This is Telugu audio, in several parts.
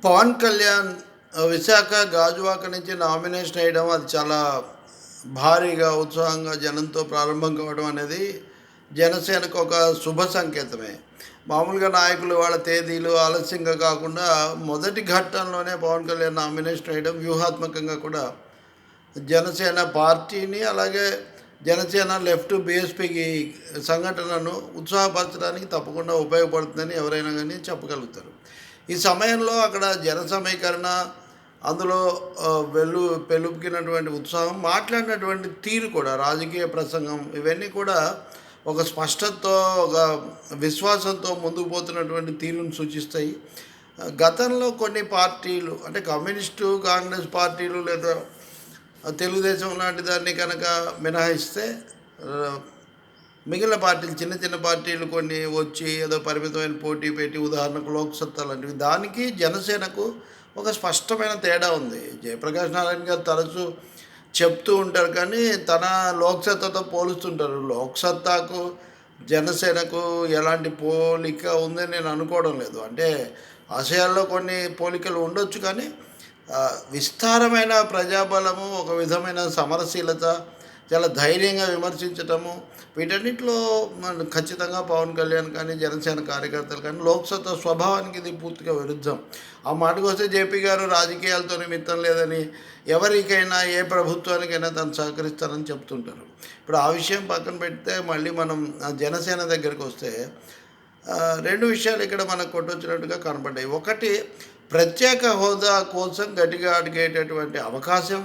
పవన్ కళ్యాణ్ విశాఖ గాజువాక నుంచి నామినేషన్ వేయడం అది చాలా భారీగా ఉత్సాహంగా జనంతో ప్రారంభం కావడం అనేది జనసేనకు ఒక శుభ సంకేతమే. మామూలుగా నాయకులు వాళ్ళ తేదీలు ఆలస్యంగా కాకుండా మొదటి ఘట్టంలోనే పవన్ కళ్యాణ్ నామినేషన్ వేయడం వ్యూహాత్మకంగా కూడా జనసేన పార్టీని, అలాగే జనసేన లెఫ్ట్ బీఎస్పీకి సంఘటనను ఉత్సాహపరచడానికి తప్పకుండా ఉపయోగపడుతుందని ఎవరైనా కానీ చెప్పగలుగుతారు. ఈ సమయంలో అక్కడ జన సమీకరణ, అందులో పెలుపుకినటువంటి ఉత్సాహం, మాట్లాడినటువంటి తీరు కూడా, రాజకీయ ప్రసంగం, ఇవన్నీ కూడా ఒక స్పష్టతతో, ఒక విశ్వాసంతో ముందుకు పోతున్నటువంటి తీరును సూచిస్తాయి. గతంలో కొన్ని పార్టీలు అంటే కమ్యూనిస్టు, కాంగ్రెస్ పార్టీలు లేదా తెలుగుదేశం లాంటి దాన్ని కనుక మినహాయిస్తే మిగిలిన పార్టీలు, చిన్న చిన్న పార్టీలు కొన్ని వచ్చి ఏదో పరిమితమైన పోటీ పెట్టి, ఉదాహరణకు లోక్సత్తా లాంటివి, దానికి జనసేనకు ఒక స్పష్టమైన తేడా ఉంది. జయప్రకాష్ నారాయణ గారు తరచూ చెప్తూ ఉంటారు, కానీ తన లోక్సత్తాతో పోలుస్తుంటారు. లోక్సత్తాకు జనసేనకు ఎలాంటి పోలిక ఉందని నేను అనుకోవడం లేదు. అంటే ఆశయాల్లో కొన్ని పోలికలు ఉండొచ్చు, కానీ విస్తారమైన ప్రజాబలము, ఒక విధమైన సమరశీలత, చాలా ధైర్యంగా విమర్శించటము, వీటన్నిటిలో ఖచ్చితంగా పవన్ కళ్యాణ్ కానీ జనసేన కార్యకర్తలు కానీ లోక్సత్తా స్వభావానికి ఇది పూర్తిగా విరుద్ధం. ఆ మాటకు వస్తే జేపీ గారు రాజకీయాలతో నిమిత్తం లేదని, ఎవరికైనా ఏ ప్రభుత్వానికైనా తను సహకరిస్తారని చెప్తుంటారు. ఇప్పుడు ఆ విషయం పక్కన పెడితే మళ్ళీ మనం జనసేన దగ్గరికి వస్తే రెండు విషయాలు ఇక్కడ మనకు కొట్టొచ్చినట్టుగా కనపడ్డాయి. ఒకటి, ప్రత్యేక హోదా కోసం గట్టిగా అడిగేటటువంటి అవకాశం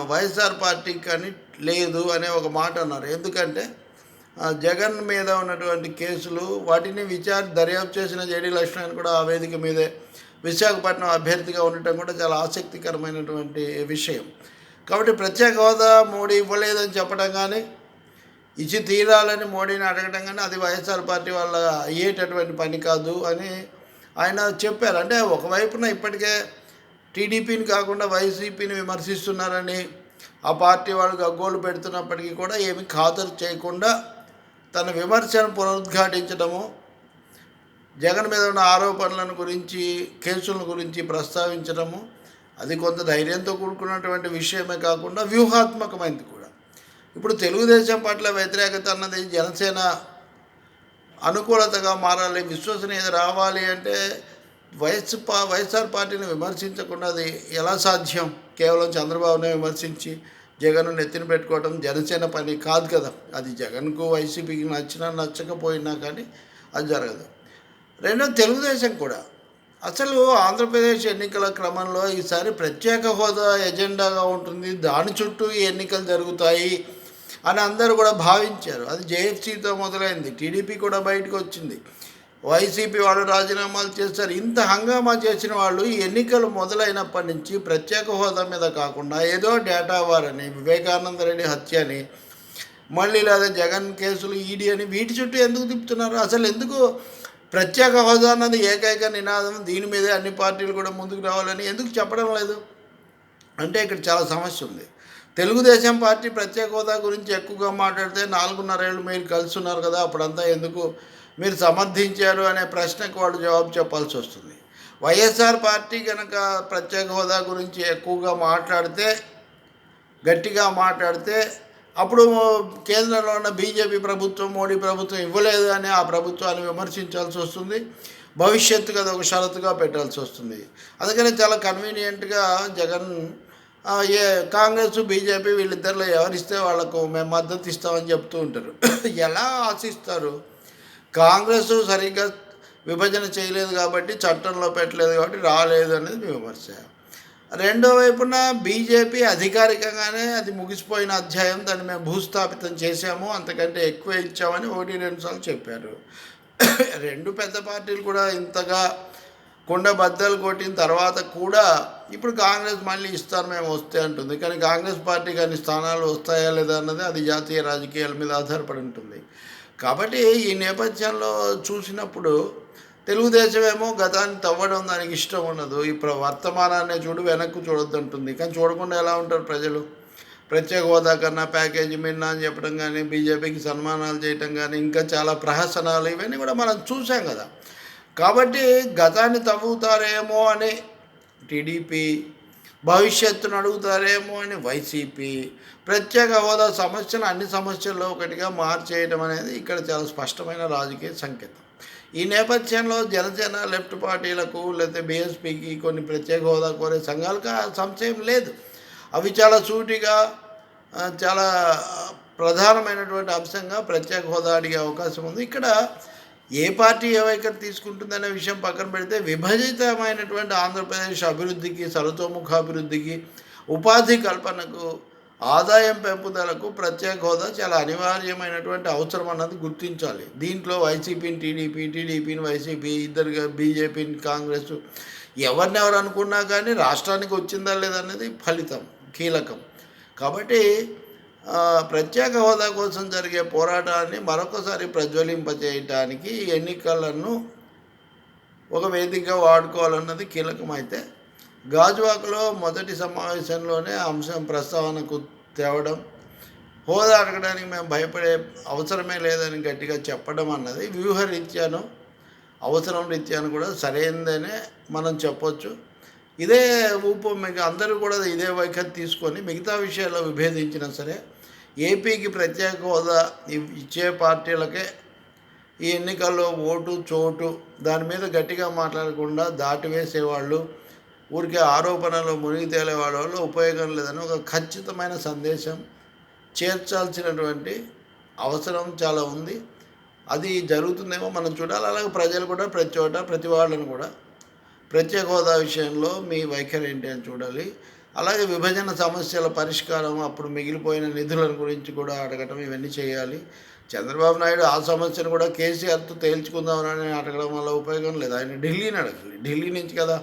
వైఎస్ఆర్ పార్టీకి కానీ లేదు అనే ఒక మాట అన్నారు. ఎందుకంటే జగన్ మీద ఉన్నటువంటి కేసులు, వాటిని దర్యాప్తు చేసిన జేడీ లక్ష్మణ్ కూడా ఆ వేదిక మీదే విశాఖపట్నం అభ్యర్థిగా ఉండటం కూడా చాలా ఆసక్తికరమైనటువంటి విషయం. కాబట్టి ప్రత్యేక హోదా మోడీ ఇవ్వలేదని చెప్పడం కానీ, ఇచ్చి తీరాలని మోడీని అడగడం కానీ అది వైఎస్ఆర్ పార్టీ వల్ల అయ్యేటటువంటి పని కాదు అని ఆయన చెప్పారు. అంటే ఒకవైపున ఇప్పటికే టీడీపీని కాకుండా వైసీపీని విమర్శిస్తున్నారని ఆ పార్టీ వాళ్ళు గగ్గోలు పెడుతున్నప్పటికీ కూడా ఏమి ఖాతరు చేయకుండా తన విమర్శను పునరుద్ఘాటించడము, జగన్ మీద ఉన్న ఆరోపణలను గురించి, కేసుల గురించి ప్రస్తావించడము, అది కొంత ధైర్యంతో కూడుకున్నటువంటి విషయమే కాకుండా వ్యూహాత్మకమైనది కూడా. ఇప్పుడు తెలుగుదేశం పట్ల వ్యతిరేకత అన్నది జనసేన అనుకూలతగా మారాలి, విశ్వసనీయత రావాలి అంటే వైఎస్ఆర్ పార్టీని విమర్శించకుండా అది ఎలా సాధ్యం? కేవలం చంద్రబాబునే విమర్శించి జగన్ నెత్తిన పెట్టుకోవడం జనసేన పని కాదు కదా. అది జగన్కు వైసీపీకి నచ్చినా నచ్చకపోయినా కానీ అది జరగదు. రెండోది, తెలుగుదేశం కూడా అసలు ఆంధ్రప్రదేశ్ ఎన్నికల క్రమంలో ఈసారి ప్రత్యేక హోదా ఎజెండాగా ఉంటుంది, దాని చుట్టూ ఈ ఎన్నికలు జరుగుతాయి అని అందరూ కూడా భావించారు. అది జేఎఫ్సీతో మొదలైంది, టీడీపీ కూడా బయటకు వచ్చింది, వైసీపీ వాళ్ళు రాజీనామాలు చేస్తారు. ఇంత హంగామా చేసిన వాళ్ళు ఈ ఎన్నికలు మొదలైనప్పటి నుంచి ప్రత్యేక హోదా మీద కాకుండా ఏదో డేటా వారని, వివేకానంద రెడ్డి హత్య అని, మళ్ళీ లేదా జగన్ కేసులు, ఈడీ అని, వీటి చుట్టూ ఎందుకు తిప్పుతున్నారు? అసలు ఎందుకు ప్రత్యేక హోదా అన్నది ఏకైక నినాదం, దీని మీదే అన్ని పార్టీలు కూడా ముందుకు రావాలని ఎందుకు చెప్పడం లేదు? అంటే ఇక్కడ చాలా సమస్య ఉంది. తెలుగుదేశం పార్టీ ప్రత్యేక హోదా గురించి ఎక్కువగా మాట్లాడితే 4.5 ఏళ్ళు మీరు కలిసి ఉన్నారు కదా, అప్పుడంతా ఎందుకు మీరు సమర్థించారు అనే ప్రశ్నకు వాళ్ళు జవాబు చెప్పాల్సి వస్తుంది. వైఎస్ఆర్ పార్టీ కనుక ప్రత్యేక హోదా గురించి ఎక్కువగా మాట్లాడితే, గట్టిగా మాట్లాడితే, అప్పుడు కేంద్రంలో ఉన్న బీజేపీ ప్రభుత్వం, మోడీ ప్రభుత్వం ఇవ్వలేదు అని ఆ ప్రభుత్వాన్ని విమర్శించాల్సి వస్తుంది. భవిష్యత్తుకు అది ఒక షరతుగా పెట్టాల్సి వస్తుంది. అందుకని చాలా కన్వీనియంట్గా జగన్ కాంగ్రెస్, బీజేపీ వీళ్ళిద్దరిలో ఎవరిస్తే వాళ్ళకు మేము మద్దతు ఇస్తామని చెప్తూ ఉంటారు. ఎలా ఆశిస్తారు? కాంగ్రెస్ సరిగ్గా విభజన చేయలేదు కాబట్టి, చట్టంలో పెట్టలేదు కాబట్టి రాలేదు అనేది విమర్శ. రెండో వైపున బీజేపీ అధికారికంగానే అది ముగిసిపోయిన అధ్యాయం, దాన్ని మేము భూస్థాపితం చేశాము, అంతకంటే ఎక్కువ ఇచ్చామని 1-2 సార్లు చెప్పారు. రెండు పెద్ద పార్టీలు కూడా ఇంతగా కుండ బద్దలు కొట్టిన తర్వాత కూడా ఇప్పుడు కాంగ్రెస్ మళ్ళీ ఇస్తాను మేము వస్తే అంటుంది. కానీ కాంగ్రెస్ పార్టీ కానీ స్థానాలు వస్తాయా లేదా అన్నది అది జాతీయ రాజకీయాల మీద ఆధారపడి ఉంటుంది. కాబట్టి ఈ నేపథ్యంలో చూసినప్పుడు తెలుగుదేశం ఏమో గతాన్ని తవ్వడం దానికి ఇష్టం ఉండదు. ఇప్పుడు వర్తమానాన్ని చూడు, వెనక్కు చూడొద్దంటుంది. కానీ చూడకుండా ఎలా ఉంటారు ప్రజలు? ప్రత్యేక హోదా కన్నా ప్యాకేజీ మిన్నా అని చెప్పడం కానీ, బీజేపీకి సన్మానాలు చేయటం కానీ, ఇంకా చాలా ప్రహసనాలు, ఇవన్నీ కూడా మనం చూసాం కదా. కాబట్టి గతాన్ని తవ్వుతారేమో అని టీడీపీ, భవిష్యత్తును అడుగుతారేమో అని వైసీపీ, ప్రత్యేక హోదా సమస్యను అన్ని సమస్యల్లో ఒకటిగా మార్చేయడం అనేది ఇక్కడ చాలా స్పష్టమైన రాజకీయ సంకేతం. ఈ నేపథ్యంలో జనసేన లెఫ్ట్ పార్టీలకు లేకపోతే బీఎస్పీకి కొన్ని ప్రత్యేక హోదా కోరే సంఘాలకు ఆ సంశయం లేదు. అవి చాలా సూటిగా చాలా ప్రధానమైనటువంటి అంశంగా ప్రత్యేక హోదా అడిగే అవకాశం ఉంది. ఇక్కడ ఏ పార్టీ ఏ వైఖరి తీసుకుంటుందనే విషయం పక్కన పెడితే విభజితమైనటువంటి ఆంధ్రప్రదేశ్ అభివృద్ధికి, సర్వతోముఖాభివృద్ధికి, ఉపాధి కల్పనకు, ఆదాయం పెంపుదలకు ప్రత్యేక హోదా చాలా అనివార్యమైనటువంటి అవసరం అన్నది గుర్తించాలి. దీంట్లో వైసీపీని టీడీపీ, టీడీపీని వైసీపీ, ఇద్దరుగా బీజేపీని కాంగ్రెస్, ఎవరినెవరు అనుకున్నా కానీ రాష్ట్రానికి వచ్చిందా లేదనేది ఫలితం కీలకం. కాబట్టి ప్రత్యేక హోదా కోసం జరిగే పోరాటాన్ని మరొకసారి ప్రజ్వలింపజేయటానికి ఎన్నికలను ఒక వేదికగా వాడుకోవాలన్నది కీలకమైతే, గాజువాకలో మొదటి సమావేశంలోనే అంశం ప్రస్తావనకు తేవడం, హోదా అడగడానికి మేము భయపడే అవసరమే లేదని గట్టిగా చెప్పడం అన్నది వ్యూహరీత్యాను, అవసరం రీత్యాను కూడా సరైనదనే మనం చెప్పొచ్చు. ఇదే ఊపు మీకు అందరూ కూడా ఇదే వైఖరి తీసుకొని మిగతా విషయాల్లో విభేదించినా సరే ఏపీకి ప్రత్యేక హోదా ఇచ్చే పార్టీలకే ఈ ఎన్నికల్లో ఓటు చోటు దాని మీద గట్టిగా మాట్లాడకుండా దాటివేసేవాళ్ళు, ఊరికే ఆరోపణలు మునిగి తేలేవాళ్ళ ఉపయోగం లేదని ఒక ఖచ్చితమైన సందేశం చేర్చాల్సినటువంటి అవసరం చాలా ఉంది. అది జరుగుతుందేమో మనం చూడాలి. అలాగే ప్రజలు కూడా ప్రతి చోట ప్రతి వాళ్ళని కూడా ప్రత్యేక హోదా విషయంలో మీ వైఖరి ఏంటి అని చూడాలి. అలాగే విభజన సమస్యల పరిష్కారం, అప్పుడు మిగిలిపోయిన నిధుల గురించి కూడా అడగటం, ఇవన్నీ చేయాలి. చంద్రబాబు నాయుడు ఆ సమస్యను కూడా కేసీఆర్తో తేల్చుకుందామని అడగడం వల్ల ఉపయోగం లేదు. ఆయన ఢిల్లీని అడగాలి. ఢిల్లీ నుంచి కదా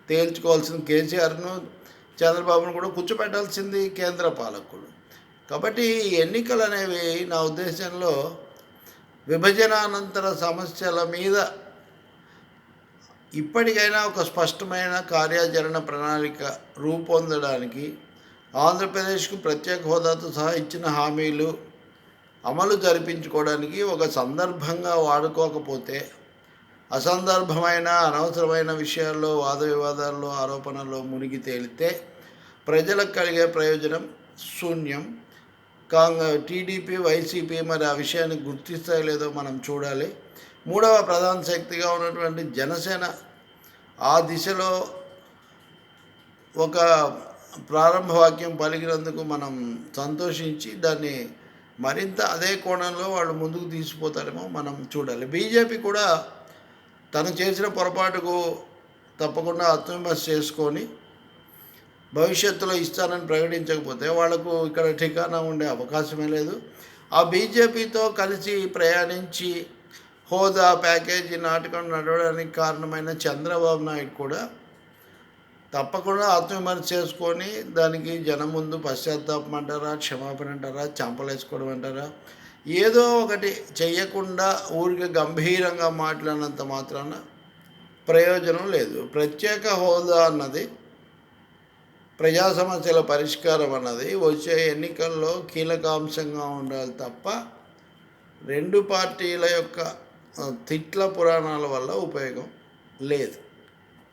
తేల్చుకోవాల్సింది. కేసీఆర్ను చంద్రబాబును కూడా కూర్చోపెట్టాల్సింది కేంద్ర పాలకుడు. కాబట్టి ఎన్నికలు అనేవి నా ఉద్దేశంలో విభజన అనంతర సమస్యల మీద ఇప్పటికైనా ఒక స్పష్టమైన కార్యాచరణ ప్రణాళిక రూపొందడానికి, ఆంధ్రప్రదేశ్కు ప్రత్యేక హోదాతో సహా ఇచ్చిన హామీలు అమలు జరిపించుకోవడానికి ఒక సందర్భంగా వాడుకోకపోతే, అసందర్భమైన అనవసరమైన విషయాల్లో వాద వివాదాల్లో ఆరోపణల్లో మునిగి తేలితే ప్రజలకు కలిగే ప్రయోజనం శూన్యం. టీడీపీ, వైసీపీ మరి ఆ విషయాన్ని గుర్తిస్తాయో లేదో మనం చూడాలి. మూడవ ప్రధాన శక్తిగా ఉన్నటువంటి జనసేన ఆ దిశలో ఒక ప్రారంభ వాక్యం పలికినందుకు మనం సంతోషించి దాన్ని మరింత అదే కోణంలో వాళ్ళు ముందుకు తీసుకుపోతారేమో మనం చూడాలి. బీజేపీ కూడా తను చేసిన పొరపాటుకు తప్పకుండా ఆత్మవిమర్శ చేసుకొని భవిష్యత్తులో ఇస్తానని ప్రకటించకపోతే వాళ్లకు ఇక్కడ ఠికానా ఉండే అవకాశమే లేదు. ఆ బీజేపీతో కలిసి ప్రయాణించి హోదా ప్యాకేజీ నాటకం నడవడానికి కారణమైన చంద్రబాబు నాయుడు కూడా తప్పకుండా ఆత్మవిమర్శ చేసుకొని దానికి జనం ముందు పశ్చాత్తాపం అంటారా, క్షమాపణ అంటారా, చంపలేసుకోవడం అంటారా, ఏదో ఒకటి చెయ్యకుండా ఊరికి గంభీరంగా మాట్లాడినంత మాత్రాన ప్రయోజనం లేదు. ప్రత్యేక హోదా అన్నది, ప్రజా సమస్యల పరిష్కారం అన్నది వచ్చే ఎన్నికల్లో కీలకాంశంగా ఉండాలి తప్ప రెండు పార్టీల యొక్క తిట్ల పురాణాల వల్ల ఉపయోగం లేదు.